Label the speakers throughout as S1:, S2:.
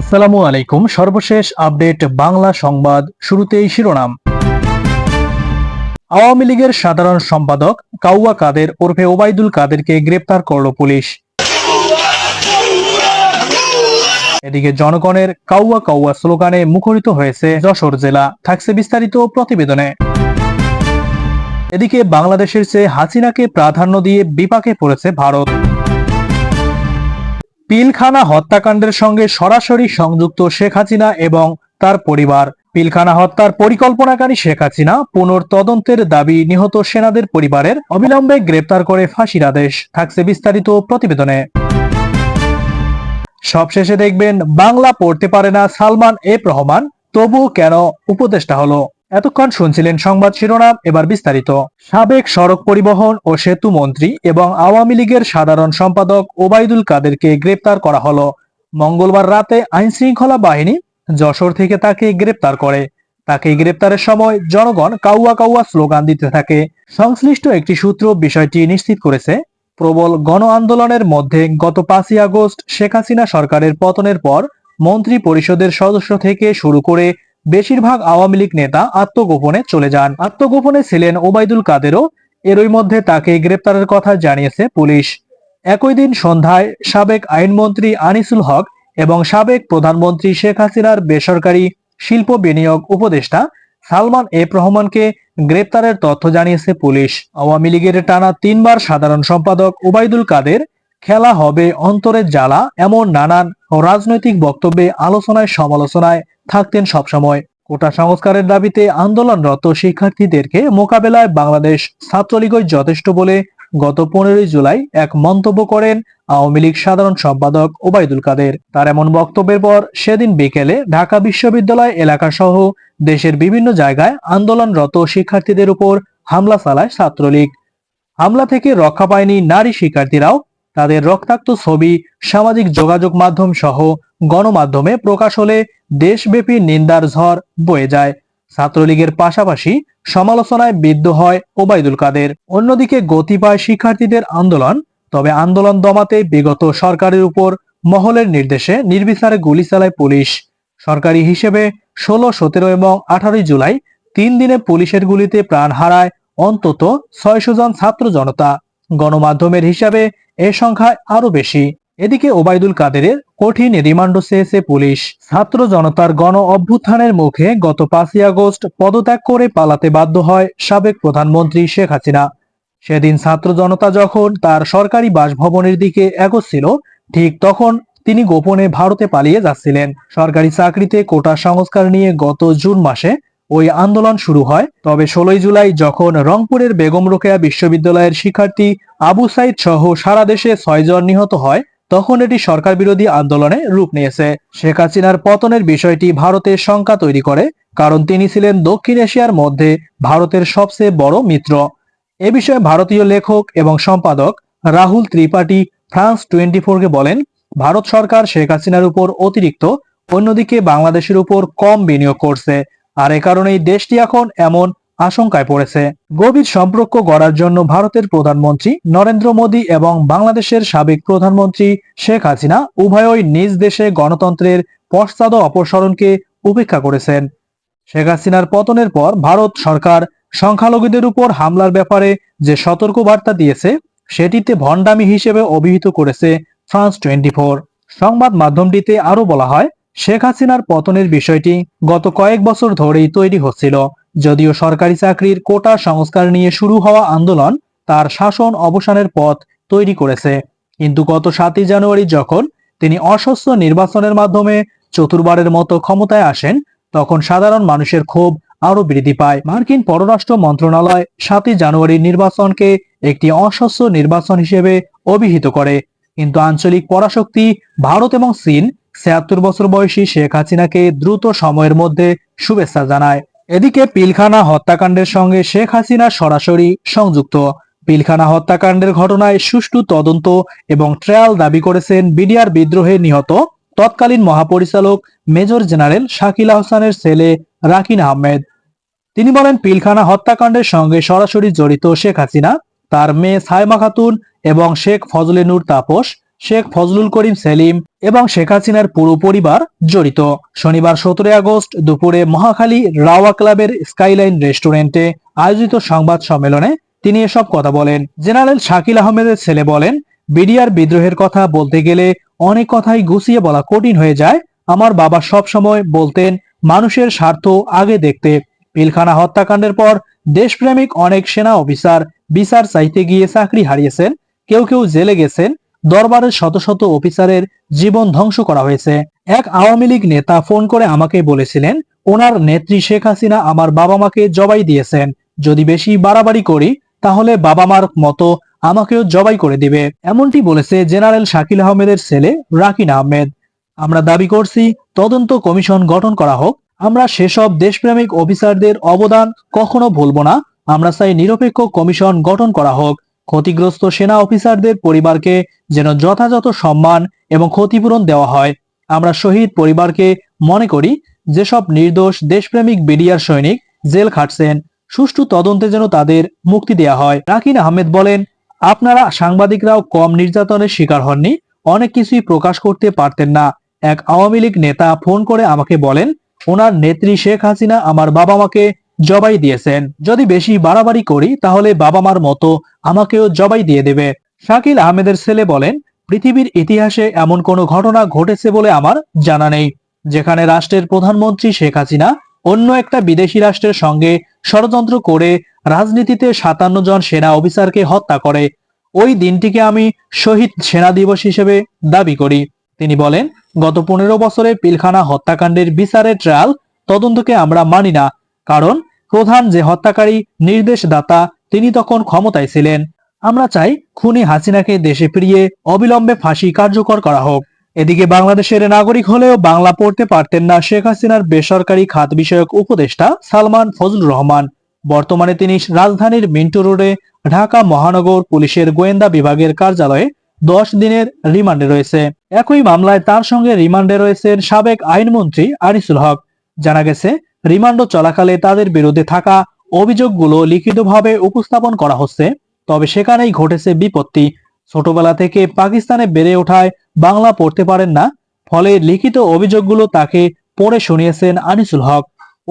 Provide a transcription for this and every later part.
S1: আসসালামু আলাইকুম। সর্বশেষ আপডেট বাংলা সংবাদ। শুরুতেই শিরোনাম। আওয়ামী লীগের সাধারণ সম্পাদক কাউয়া কাদের ওরফে ওবায়দুল কাদেরকে গ্রেপ্তার করল পুলিশ। এদিকে জনগণের কাউয়া কাউয়া স্লোগানে মুখরিত হয়েছে যশোর জেলা। থাকছে বিস্তারিত প্রতিবেদনে। এদিকে বাংলাদেশের চেয়ে হাসিনাকে প্রাধান্য দিয়ে বিপাকে পড়েছে ভারত। পিলখানা হত্যাকাণ্ডের সঙ্গে সরাসরি সংযুক্ত শেখ হাসিনা এবং তার পরিবার। পিলখানা হত্যার পরিকল্পনাকারী শেখ হাসিনা পুনর্তদন্তের দাবি নিহত সেনাদের পরিবারের অবিলম্বে গ্রেপ্তার করে ফাঁসির আদেশ। থাকছে বিস্তারিত প্রতিবেদনে। সবশেষে দেখবেন বাংলা পড়তে পারে না সালমান এফ রহমান, তবু কেন উপদেষ্টা হলো। এতক্ষণ শুনছিলেন সংবাদ শিরোনাম, এবার বিস্তারিত। সাবেক সড়ক পরিবহন ও সেতু মন্ত্রী এবং আওয়ামী লীগের সাধারণ সম্পাদক ওবায়দুল কাদেরকে গ্রেপ্তার করা হলো। মঙ্গলবার রাতে আইন শৃঙ্খলা বাহিনী যশোর থেকে তাকে গ্রেপ্তার করে। তাকে গ্রেপ্তারের সময় জনগণ কাউয়া কাউয়া স্লোগান দিতে থাকে। সংশ্লিষ্ট একটি সূত্র বিষয়টি নিশ্চিত করেছে। প্রবল গণ আন্দোলনের মধ্যে গত 5ই আগস্ট শেখ হাসিনা সরকারের পতনের পর মন্ত্রী পরিষদের সদস্য থেকে শুরু করে বেশিরভাগ আওয়ামী লীগ নেতা আত্মগোপনে চলে যান। আত্মগোপনে ছিলেন ওবায়দুল কাদেরও। এরই মধ্যে তাকে গ্রেপ্তারের কথা জানিয়েছে পুলিশ। একই দিন সন্ধ্যায় সাবেক আইনমন্ত্রী আনিসুল হক এবং সাবেক প্রধানমন্ত্রী শেখ হাসিনার বেসরকারি শিল্প বিনিয়োগ উপদেষ্টা সালমান এফ রহমানকে গ্রেপ্তারের তথ্য জানিয়েছে পুলিশ। আওয়ামী লীগের টানা 3বার সাধারণ সম্পাদক ওবায়দুল কাদের খেলা হবে অন্তরের জ্বালা এমন নানান রাজনৈতিক বক্তব্যে আলোচনায় সমালোচনায় থাকতেন সবসময়। কোটা সংস্কারের দাবিতে আন্দোলনরত শিক্ষার্থীদেরকে মোকাবেলায় বাংলাদেশ ছাত্রলীগই যথেষ্ট বলে গত 15ই জুলাই এক মন্তব্য করেন আওয়ামী লীগ সাধারণ সম্পাদক ওবায়দুল কাদের। তার এমন বক্তব্যের পর সেদিন বিকেলে ঢাকা বিশ্ববিদ্যালয় এলাকা সহ দেশের বিভিন্ন জায়গায় আন্দোলনরত শিক্ষার্থীদের উপর হামলা চালায় ছাত্রলীগ। হামলা থেকে রক্ষা পায়নি নারী শিক্ষার্থীরাও। তাদের রক্তাক্ত ছবি সামাজিক যোগাযোগ মাধ্যম সহ গণমাধ্যমে প্রকাশ হলে দেশব্যাপী নিন্দার ঝড় বয়ে যায়। ছাত্রলীগের পাশাপাশি সমালোচনায় বিদ্ধ হয় ওবায়দুল কাদের। অন্যদিকে গতি পায় শিক্ষার্থীদের আন্দোলন। তবে আন্দোলন দমাতে বিগত সরকারের উপর মহলের নির্দেশে নির্বিচারে গুলি চালায় পুলিশ। সরকারি হিসেবে 16, 17 এবং 18 জুলাই 3 দিনে পুলিশের গুলিতে প্রাণ হারায় অন্তত 600 জন ছাত্র জনতা। গণমাধ্যমের হিসাবে এ সংখ্যা আরো বেশি। এদিকে ওবায়দুল কাদেরের কঠিন রিমান্ডও চেয়েছে পুলিশ। ছাত্র জনতার গণ অভ্যুত্থানের মুখে গত 5ই আগস্ট পদত্যাগ করে পালাতে বাধ্য হয় সাবেক প্রধানমন্ত্রী শেখ হাসিনা। সেদিন ছাত্র জনতা যখন তার সরকারি বাসভবনের দিকে এগোচ্ছিল, ঠিক তখন তিনি গোপনে ভারতে পালিয়ে যাচ্ছিলেন। সরকারি চাকরিতে কোটা সংস্কার নিয়ে গত জুন মাসে ওই আন্দোলন শুরু হয়। তবে 16ই জুলাই যখন রংপুরের বেগম রোকেয়া বিশ্ববিদ্যালয়ের শিক্ষার্থী আবু সাইদ সহ সারা দেশে 6 জন নিহত হয়, তখন এটি সরকার বিরোধী আন্দোলনে রূপ নিয়েছে। শেখ হাসিনার পতনের বিষয়টি ভারতের শঙ্কা তৈরি করে, কারণ তিনি ছিলেন দক্ষিণ এশিয়ার মধ্যে ভারতের সবচেয়ে বড় মিত্র। এ বিষয়ে ভারতীয় লেখক এবং সম্পাদক রাহুল ত্রিপাঠী ফ্রান্স 24-কে বলেন, ভারত সরকার শেখ হাসিনার উপর অতিরিক্ত, অন্যদিকে বাংলাদেশের উপর কম বিনিয়োগ করছে, আর এ কারণেই দেশটি এখন এমন আশঙ্কায় পড়েছে। গভীর সম্পর্ক গড়ার জন্য ভারতের প্রধানমন্ত্রী নরেন্দ্র মোদী এবং বাংলাদেশের সাবেক প্রধানমন্ত্রী শেখ হাসিনা উভয়ই নিজ দেশে গণতন্ত্রের পশ্চাৎ অপসরণকে উপেক্ষা করেছেন। শেখ হাসিনার পতনের পর ভারত সরকার সংখ্যালঘুদের উপর হামলার ব্যাপারে যে সতর্কবার্তা দিয়েছে, সেটিতে ভণ্ডামি হিসেবে অভিহিত করেছে ফ্রান্স 24। সংবাদ মাধ্যমটিতে আরো বলা হয়, শেখ হাসিনার পতনের বিষয়টি গত কয়েক বছর ধরেই তৈরি হচ্ছিল। যদিও সরকারি চাকরির কোটা সংস্কার নিয়ে শুরু হওয়া আন্দোলন তার শাসন অবসানের পথ তৈরি করেছে, কিন্তু গত 7ই জানুয়ারি যখন তিনি অস্বচ্ছ নির্বাচনের মাধ্যমে চতুর্থবারের মতো ক্ষমতায় আসেন, তখন সাধারণ মানুষের ক্ষোভ আরো বৃদ্ধি পায়। মার্কিন পররাষ্ট্র মন্ত্রণালয় 7ই জানুয়ারির নির্বাচনকে একটি অস্বচ্ছ নির্বাচন হিসেবে অভিহিত করে, কিন্তু আঞ্চলিক পরাশক্তি ভারত এবং চীন 76 বছর বয়সী শেখ হাসিনাকে দ্রুত সময়ের মধ্যে শুভেচ্ছা জানায়। এদিকে পিলখানা হত্যাকাণ্ডের সঙ্গে শেখ হাসিনা সরাসরি সংযুক্ত। পিলখানা হত্যাকাণ্ডের ঘটনায় সুষ্ঠু তদন্ত এবং ট্রায়াল দাবি করেছেন বিডিআর বিদ্রোহে নিহত তৎকালীন মহাপরিচালক মেজর জেনারেল শাকিল আহসানের ছেলে রাকিন আহমেদ। তিনি বলেন, পিলখানা হত্যাকাণ্ডের সঙ্গে সরাসরি জড়িত শেখ হাসিনা, তার মেয়ে সায়মা খাতুন এবং শেখ ফজলে নূর তাপস, শেখ ফজলুল করিম সেলিম এবং শেখ হাসিনার পুরো পরিবার জড়িত। শনিবার 17 আগস্ট দুপুরে মহাখালী রাওয়া ক্লাবের স্কাইলাইন রেস্টুরেন্টে আয়োজিত সংবাদ সম্মেলনে তিনি এসব কথা বলেন। জেনারেল শাকিল আহমেদের ছেলে বলেন, বিডিআর বিদ্রোহের কথা বলতে গেলে অনেক কথাই গুছিয়ে বলা কঠিন হয়ে যায়। আমার বাবা সব সময় বলতেন মানুষের স্বার্থ আগে দেখতে। পিলখানা হত্যাকাণ্ডের পর দেশপ্রেমিক অনেক সেনা অফিসার বিচার চাইতে গিয়ে চাকরি হারিয়েছেন, কেউ কেউ জেলে গেছেন। দরবারের শত শত অফিসারের জীবন ধ্বংস করা হয়েছে। এক আওয়ামী লীগ নেতা ফোন করে আমাকে বলেছিলেন, ওনার নেত্রী শেখ হাসিনা আমার বাবা মাকে জবাই দিয়েছেন, যদি বেশি বাড়াবাড়ি করি তাহলে বাবা মার মতো আমাকেও জবাই করে দিবে। এমনটি বলেছে জেনারেল শাকিল আহমেদের ছেলে রাকিন আহমেদ। আমরা দাবি করছি তদন্ত কমিশন গঠন করা হোক। আমরা সেসব দেশপ্রেমিক অফিসারদের অবদান কখনো ভুলব না। আমরা চাই নিরপেক্ষ কমিশন গঠন করা হোক। ক্ষতিগ্রস্ত সেনা অফিসারদের পরিবারকে যেন যথাযথ সম্মান এবং ক্ষতিপূরণ দেওয়া হয়। আমরা শহীদ পরিবারকে মনে করি, যেসব নির্দোষ দেশপ্রেমিক বিডিআর সৈনিক জেল খাটছেন, সুষ্ঠু তদন্তে যেন তাদের মুক্তি দেওয়া হয়। রাকিন আহমেদ বলেন, আপনারা সাংবাদিকরাও কম নির্যাতনের শিকার হননি, অনেক কিছুই প্রকাশ করতে পারতেন না। এক আওয়ামী লীগ নেতা ফোন করে আমাকে বলেন, ওনার নেত্রী শেখ হাসিনা আমার বাবা মাকে জবাই দিয়েছেন, যদি বেশি বাড়াবাড়ি করি তাহলে বাবা মার মতো আমাকেও জবাই দিয়ে দেবে। শাকিল আহমেদের ছেলে বলেন, পৃথিবীর ইতিহাসে এমন কোনো ঘটনা ঘটেছে বলে আমার জানা নেই, যেখানে রাষ্ট্রের প্রধানমন্ত্রী শেখ হাসিনা অন্য একটা বিদেশি রাষ্ট্রের সঙ্গে ষড়যন্ত্র করে রাজনীতিতে 57 জন সেনা অফিসারকে হত্যা করে। ওই দিনটিকে আমি শহীদ সেনা দিবস হিসেবে দাবি করি। তিনি বলেন, গত 15 বছরে পিলখানা হত্যাকাণ্ডের বিচারের ট্রায়াল তদন্তকে আমরা মানি না, কারণ প্রধান যে হত্যাকারী নির্দেশদাতা তিনি তখন ক্ষমতায় ছিলেন। আমরা চাই খুনি হাসিনাকে দেশে ফিরিয়ে অবিলম্বে ফাঁসি কার্যকর করা হোক। এদিকে বাংলাদেশের নাগরিক হলেও বাংলা পড়তে পারতেন না শেখ হাসিনার বেসরকারি খাত বিষয়ক উপদেষ্টা সালমান ফজলুর রহমান। বর্তমানে তিনি রাজধানীর মিন্টো রোডে ঢাকা মহানগর পুলিশের গোয়েন্দা বিভাগের কার্যালয়ে 10 দিনের রিমান্ডে রয়েছে। একই মামলায় তার সঙ্গে রিমান্ডে রয়েছেন সাবেক আইনমন্ত্রী আনিসুল হক। জানা গেছে, রিমান্ড চলাকালে তাদের বিরুদ্ধে থাকা অভিযোগগুলো লিখিতভাবে উপস্থাপন করা হচ্ছে। তবে সেখানেই ঘটেছে বিপত্তি। ছোটবেলা থেকে পাকিস্তানে বেড়ে ওঠায় বাংলা পড়তে পারেন না, ফলে লিখিত অভিযোগগুলো তাকে পড়ে শুনিয়েছেন আনিসুল হক।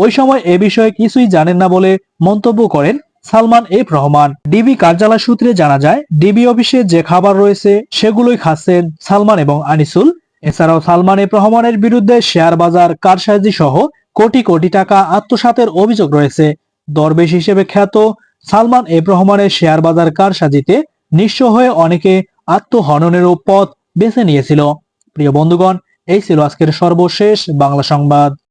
S1: ওই সময় এ বিষয়ে কিছুই জানেন না বলে মন্তব্য করেন সালমান এফ রহমান। ডিবি কার্যালয় সূত্রে জানা যায়, ডিবি অফিসে যে খাবার রয়েছে সেগুলোই খাচ্ছেন সালমান এবং আনিসুল। এছাড়াও সালমান এফ রহমানের বিরুদ্ধে শেয়ার বাজার কারসাজি সহ কোটি কোটি টাকা আত্মসাতের অভিযোগ রয়েছে। দরবেশ হিসেবে খ্যাত সালমান এফ রহমানের শেয়ার বাজার কারসাজিতে নিঃস্ব হয়ে অনেকে আত্মহননেরও পথ বেছে নিয়েছিল। প্রিয় বন্ধুগণ, এই ছিল আজকের সর্বশেষ বাংলা সংবাদ।